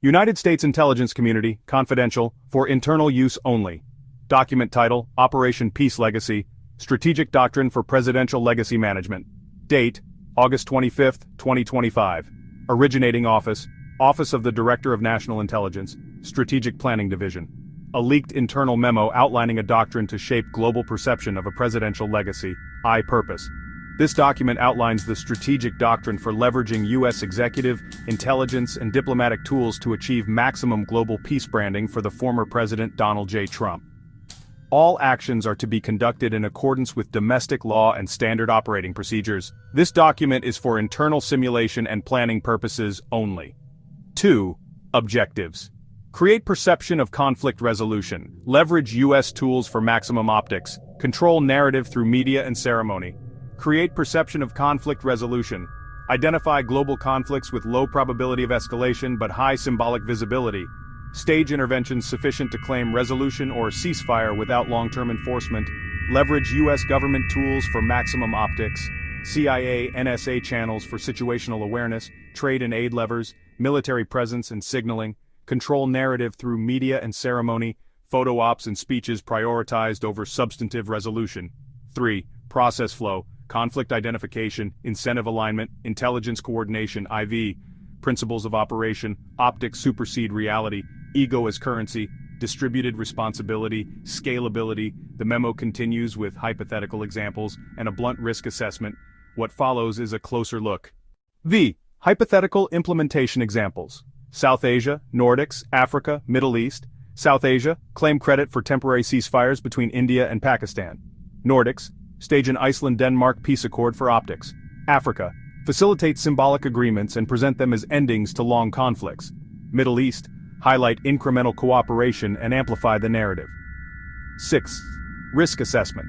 United States Intelligence Community, confidential, for internal use only. Document title, Operation Peace Legacy, Strategic Doctrine for Presidential Legacy Management. Date, August 25, 2025. Originating Office, Office of the Director of National Intelligence, Strategic Planning Division. A leaked internal memo outlining a doctrine to shape global perception of a presidential legacy, purpose. This document outlines the strategic doctrine for leveraging U.S. executive, intelligence, and diplomatic tools to achieve maximum global peace branding for the former President Donald J. Trump. All actions are to be conducted in accordance with domestic law and standard operating procedures. This document is for internal simulation and planning purposes only. 2. Objectives. Create perception of conflict resolution, leverage U.S. tools for maximum optics, control narrative through media and ceremony. Create perception of conflict resolution. Identify global conflicts with low probability of escalation but high symbolic visibility. Stage interventions sufficient to claim resolution or ceasefire without long-term enforcement. Leverage U.S. government tools for maximum optics. CIA, NSA channels for situational awareness, trade and aid levers, military presence and signaling. Control narrative through media and ceremony. Photo ops and speeches prioritized over substantive resolution. 3. Process flow. Conflict identification, incentive alignment, intelligence coordination, IV, principles of operation, optics supersede reality, ego as currency, distributed responsibility, scalability. The memo continues with hypothetical examples and a blunt risk assessment. What follows is a closer look. V. Hypothetical implementation examples. South Asia, Nordics, Africa, Middle East. South Asia, claim credit for temporary ceasefires between India and Pakistan. Nordics, stage an Iceland-Denmark peace accord for optics. Africa, facilitate symbolic agreements and present them as endings to long conflicts. Middle East, highlight incremental cooperation and amplify the narrative. 6. Risk assessment.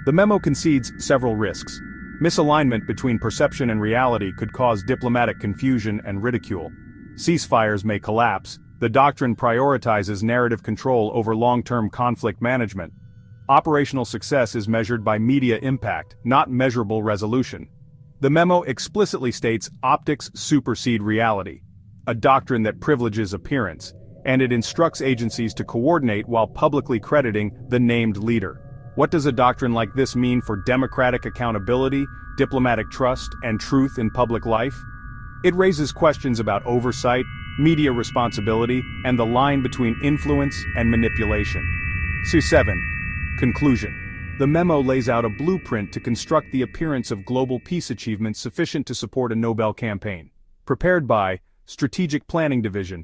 The memo concedes several risks. Misalignment between perception and reality could cause diplomatic confusion and ridicule. Ceasefires may collapse. The doctrine prioritizes narrative control over long-term conflict management. Operational success is measured by media impact, not measurable resolution. The memo explicitly states optics supersede reality, a doctrine that privileges appearance, and it instructs agencies to coordinate while publicly crediting the named leader. What does a doctrine like this mean for democratic accountability, diplomatic trust, and truth in public life? It raises questions about oversight, media responsibility, and the line between influence and manipulation. 7. Conclusion. The memo lays out a blueprint to construct the appearance of global peace achievements sufficient to support a Nobel campaign. Prepared by Strategic Planning Division,